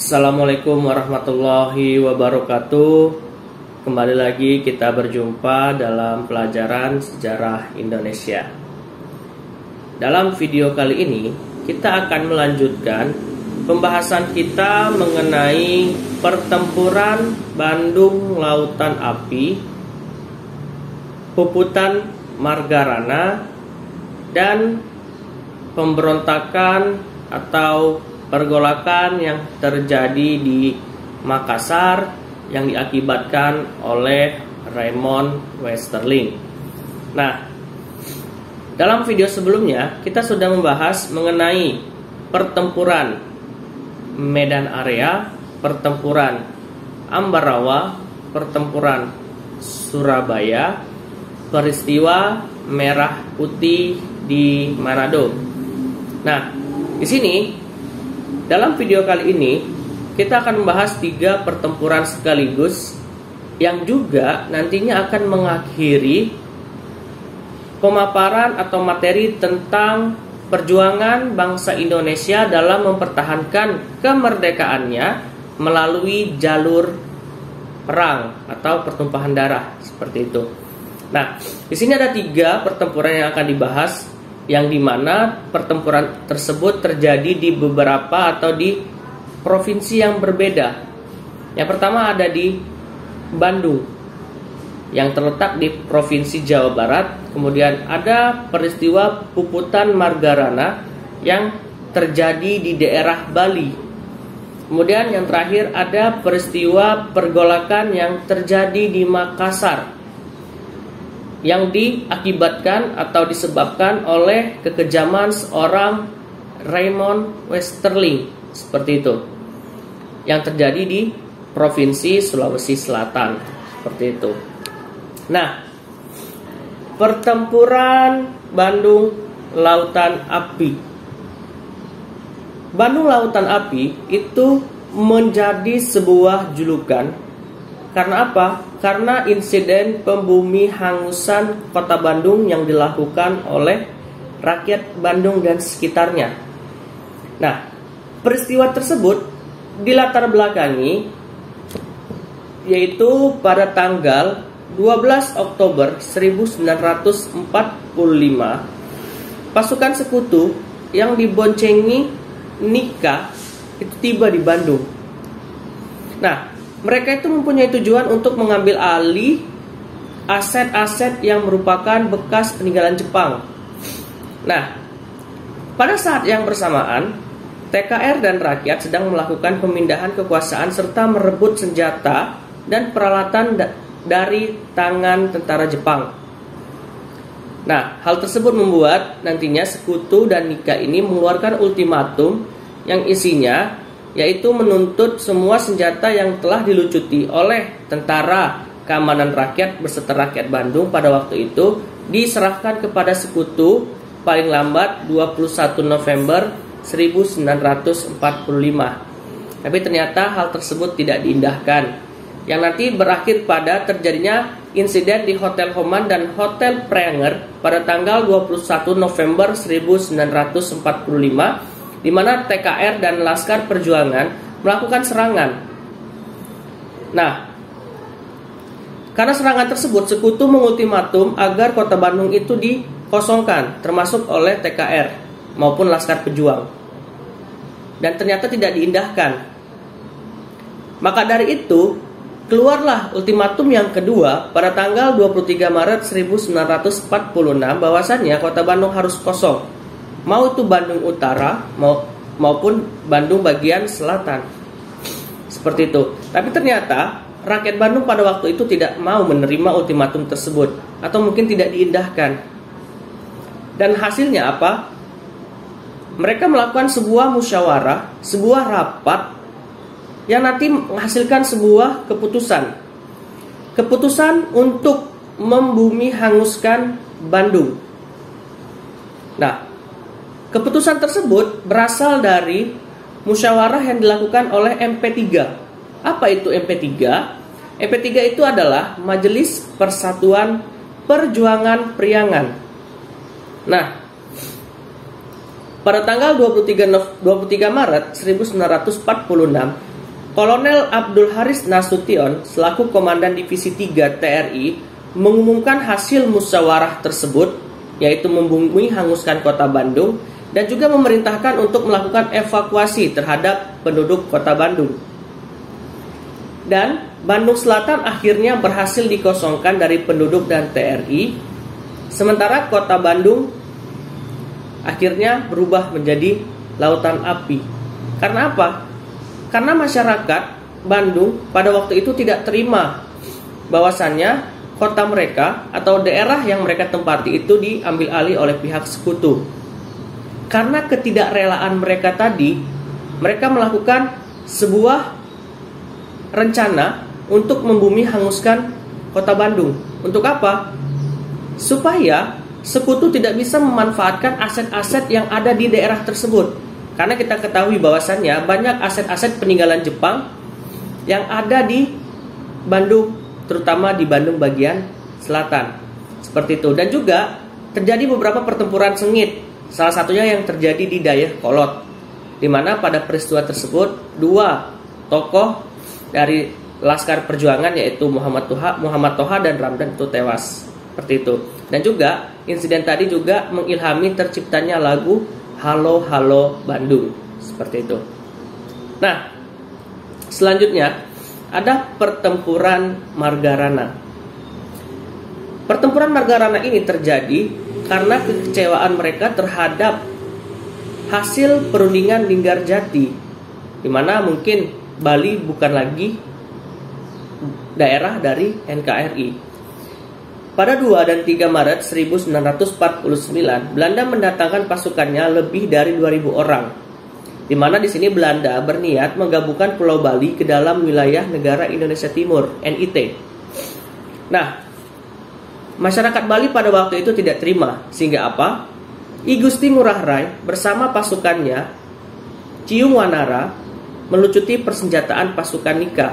Assalamualaikum warahmatullahi wabarakatuh. Kembali lagi kita berjumpa dalam pelajaran sejarah Indonesia. Dalam video kali ini kita akan melanjutkan pembahasan kita mengenai pertempuran Bandung Lautan Api, Puputan Margarana, dan pemberontakan atau pergolakan yang terjadi di Makassar yang diakibatkan oleh Raymond Westerling. Nah, dalam video sebelumnya kita sudah membahas mengenai pertempuran Medan Area, pertempuran Ambarawa, pertempuran Surabaya, peristiwa Merah Putih di Manado. Nah, di sini dalam video kali ini kita akan membahas 3 pertempuran sekaligus yang juga nantinya akan mengakhiri pemaparan atau materi tentang perjuangan bangsa Indonesia dalam mempertahankan kemerdekaannya melalui jalur perang atau pertumpahan darah seperti itu. Nah, di sini ada 3 pertempuran yang akan dibahas, yang dimana pertempuran tersebut terjadi di beberapa atau di provinsi yang berbeda. Yang pertama ada di Bandung yang terletak di Provinsi Jawa Barat. Kemudian ada peristiwa Puputan Margarana yang terjadi di daerah Bali. Kemudian yang terakhir ada peristiwa pergolakan yang terjadi di Makassar yang diakibatkan atau disebabkan oleh kekejaman seorang Raymond Westerling, seperti itu, yang terjadi di Provinsi Sulawesi Selatan, seperti itu. Nah, pertempuran Bandung Lautan Api. Bandung Lautan Api itu menjadi sebuah julukan. Karena apa? Karena insiden pembumi hangusan kota Bandung yang dilakukan oleh rakyat Bandung dan sekitarnya. Nah, peristiwa tersebut dilatar belakangi yaitu pada tanggal 12 Oktober 1945 pasukan sekutu yang diboncengi Nika itu tiba di Bandung. Nah, mereka itu mempunyai tujuan untuk mengambil alih aset-aset yang merupakan bekas peninggalan Jepang. Nah, pada saat yang bersamaan, TKR dan rakyat sedang melakukan pemindahan kekuasaan serta merebut senjata dan peralatan dari tangan tentara Jepang. Nah, hal tersebut membuat nantinya sekutu dan Nika ini mengeluarkan ultimatum yang isinya yaitu menuntut semua senjata yang telah dilucuti oleh Tentara Keamanan Rakyat beserta rakyat Bandung pada waktu itu diserahkan kepada sekutu paling lambat 21 November 1945. Tapi ternyata hal tersebut tidak diindahkan, yang nanti berakhir pada terjadinya insiden di Hotel Homan dan Hotel Preanger pada tanggal 21 November 1945, di mana TKR dan Laskar Perjuangan melakukan serangan. Nah, karena serangan tersebut, sekutu mengultimatum agar kota Bandung itu dikosongkan, termasuk oleh TKR maupun Laskar Pejuang. Dan ternyata tidak diindahkan. Maka dari itu, keluarlah ultimatum yang kedua pada tanggal 23 Maret 1946 bahwasannya kota Bandung harus kosong, mau itu Bandung Utara maupun Bandung bagian selatan, seperti itu. Tapi ternyata rakyat Bandung pada waktu itu tidak mau menerima ultimatum tersebut, atau mungkin tidak diindahkan. Dan hasilnya apa? Mereka melakukan sebuah musyawarah, sebuah rapat yang nanti menghasilkan sebuah keputusan untuk membumi hanguskan Bandung. Nah, keputusan tersebut berasal dari musyawarah yang dilakukan oleh MP3. Apa itu MP3? MP3 itu adalah Majelis Persatuan Perjuangan Priangan. Nah, pada tanggal 23 Maret 1946 Kolonel Abdul Haris Nasution selaku Komandan Divisi 3 TRI mengumumkan hasil musyawarah tersebut, yaitu membumi hanguskan kota Bandung dan juga memerintahkan untuk melakukan evakuasi terhadap penduduk kota Bandung. Dan Bandung Selatan akhirnya berhasil dikosongkan dari penduduk dan TRI, sementara kota Bandung akhirnya berubah menjadi lautan api. Karena apa? Karena masyarakat Bandung pada waktu itu tidak terima bahwasannya kota mereka atau daerah yang mereka tempati itu diambil alih oleh pihak sekutu. Karena ketidakrelaan mereka tadi, mereka melakukan sebuah rencana untuk membumi hanguskan kota Bandung. Untuk apa? Supaya sekutu tidak bisa memanfaatkan aset-aset yang ada di daerah tersebut. Karena kita ketahui bahwasannya banyak aset-aset peninggalan Jepang yang ada di Bandung, terutama di Bandung bagian selatan. Seperti itu. Dan juga terjadi beberapa pertempuran sengit. Salah satunya yang terjadi di Dayakolot, di mana pada peristiwa tersebut dua tokoh dari Laskar Perjuangan yaitu Muhammad Toha dan Ramdan itu tewas. Seperti itu. Dan juga insiden tadi juga mengilhami terciptanya lagu Halo Halo Bandung. Seperti itu. Nah, selanjutnya ada pertempuran Margarana. Pertempuran Margarana ini terjadi karena kekecewaan mereka terhadap hasil perundingan Linggarjati, di mana mungkin Bali bukan lagi daerah dari NKRI. Pada 2 dan 3 Maret 1949, Belanda mendatangkan pasukannya lebih dari 2.000 orang, di mana di sini Belanda berniat menggabungkan Pulau Bali ke dalam wilayah negara Indonesia Timur (NIT). Nah, masyarakat Bali pada waktu itu tidak terima, sehingga apa? I Gusti Ngurah Rai bersama pasukannya Ciung Wanara melucuti persenjataan pasukan Nika.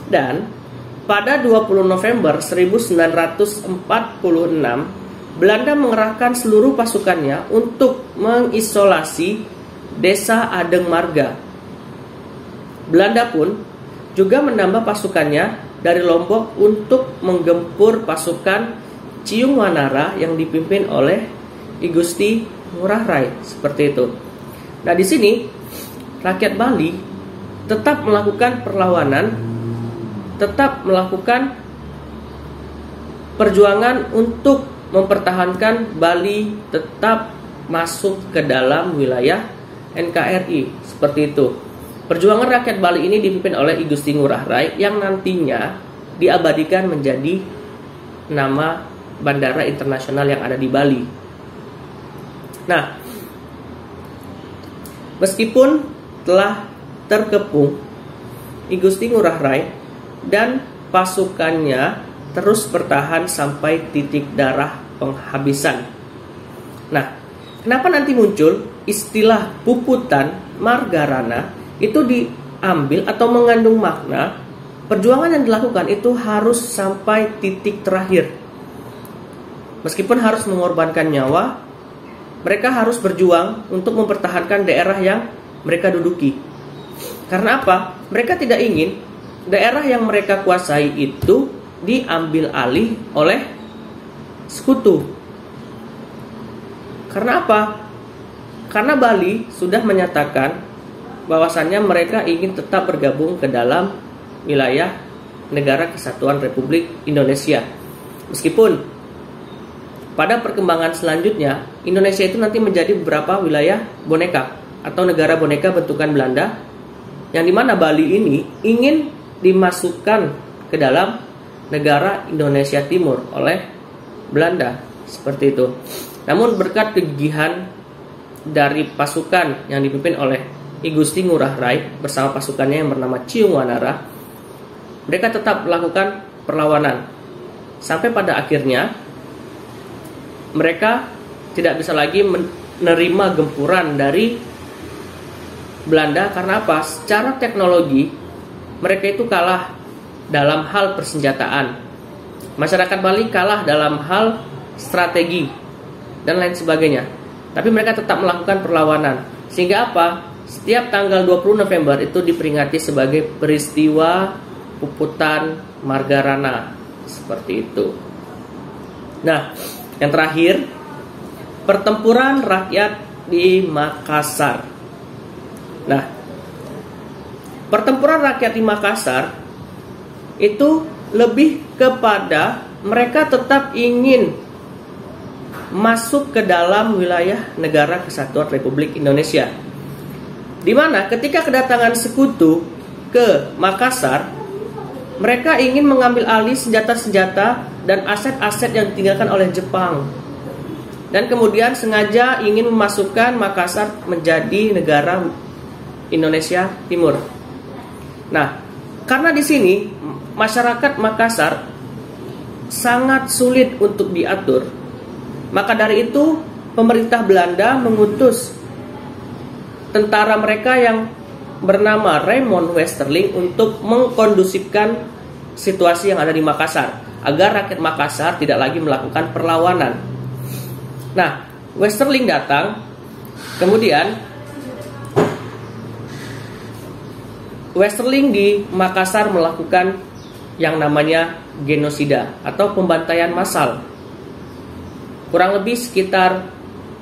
Dan pada 20 November 1946, Belanda mengerahkan seluruh pasukannya untuk mengisolasi desa Adeng Marga. Belanda pun juga menambah pasukannya dari Lombok untuk menggempur pasukan Ciung Wanara yang dipimpin oleh I Gusti Ngurah Rai. Seperti itu. Nah, di sini rakyat Bali tetap melakukan perlawanan, tetap melakukan perjuangan untuk mempertahankan Bali tetap masuk ke dalam wilayah NKRI. Seperti itu. Perjuangan rakyat Bali ini dipimpin oleh I Gusti Ngurah Rai yang nantinya diabadikan menjadi nama bandara internasional yang ada di Bali. Nah, meskipun telah terkepung, I Gusti Ngurah Rai dan pasukannya terus bertahan sampai titik darah penghabisan. Nah, kenapa nanti muncul istilah puputan Margarana? Itu diambil atau mengandung makna perjuangan yang dilakukan itu harus sampai titik terakhir. Meskipun harus mengorbankan nyawa, mereka harus berjuang untuk mempertahankan daerah yang mereka duduki. Karena apa? Mereka tidak ingin daerah yang mereka kuasai itu diambil alih oleh sekutu. Karena apa? Karena Bali sudah menyatakan bahwasannya mereka ingin tetap bergabung ke dalam wilayah Negara Kesatuan Republik Indonesia. Meskipun pada perkembangan selanjutnya Indonesia itu nanti menjadi beberapa wilayah boneka atau negara boneka bentukan Belanda, yang dimana Bali ini ingin dimasukkan ke dalam negara Indonesia Timur oleh Belanda. Seperti itu. Namun berkat kegigihan dari pasukan yang dipimpin oleh I Gusti Ngurah Rai bersama pasukannya yang bernama Ciung Wanara, mereka tetap melakukan perlawanan sampai pada akhirnya mereka tidak bisa lagi menerima gempuran dari Belanda. Karena apa? Secara teknologi mereka itu kalah dalam hal persenjataan. Masyarakat Bali kalah dalam hal strategi dan lain sebagainya. Tapi mereka tetap melakukan perlawanan. Sehingga apa? setiap tanggal 20 November itu diperingati sebagai peristiwa Puputan Margarana. Seperti itu. Nah, yang terakhir, pertempuran rakyat di Makassar. Nah, pertempuran rakyat di Makassar itu lebih kepada mereka tetap ingin masuk ke dalam wilayah Negara Kesatuan Republik Indonesia. Di mana ketika kedatangan sekutu ke Makassar, mereka ingin mengambil alih senjata-senjata dan aset-aset yang ditinggalkan oleh Jepang. Dan kemudian sengaja ingin memasukkan Makassar menjadi negara Indonesia Timur. Nah, karena di sini masyarakat Makassar sangat sulit untuk diatur, maka dari itu pemerintah Belanda mengutus tentara mereka yang bernama Raymond Westerling untuk mengkondusifkan situasi yang ada di Makassar, agar rakyat Makassar tidak lagi melakukan perlawanan. Nah, Westerling datang, kemudian Westerling di Makassar melakukan yang namanya genosida atau pembantaian massal. Kurang lebih sekitar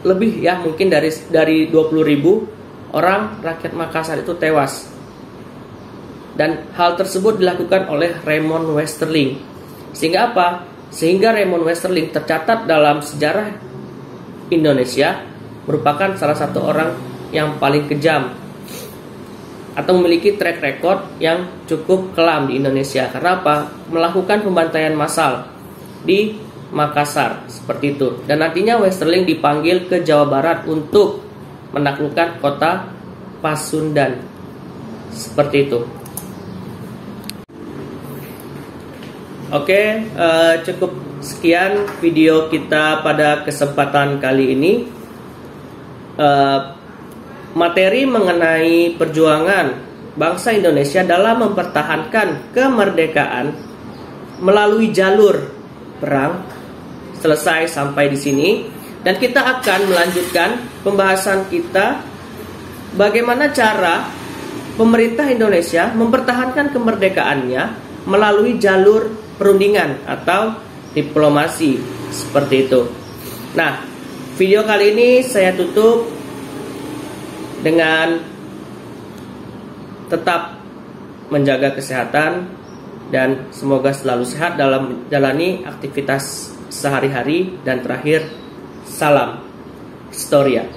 mungkin dari 20.000 orang rakyat Makassar itu tewas. Dan hal tersebut dilakukan oleh Raymond Westerling. Sehingga apa? Sehingga Raymond Westerling tercatat dalam sejarah Indonesia merupakan salah satu orang yang paling kejam atau memiliki track record yang cukup kelam di Indonesia. Karena apa? Melakukan pembantaian massal di Makassar seperti itu. Dan nantinya Westerling dipanggil ke Jawa Barat untuk menaklukkan kota Pasundan. Seperti itu. Oke, cukup sekian video kita pada kesempatan kali ini. Materi mengenai perjuangan bangsa Indonesia dalam mempertahankan kemerdekaan melalui jalur perang selesai sampai di sini. Dan kita akan melanjutkan pembahasan kita bagaimana cara pemerintah Indonesia mempertahankan kemerdekaannya melalui jalur perundingan atau diplomasi seperti itu. Nah, video kali ini saya tutup dengan tetap menjaga kesehatan dan semoga selalu sehat dalam menjalani aktivitas sehari-hari. Dan terakhir, salam Historia.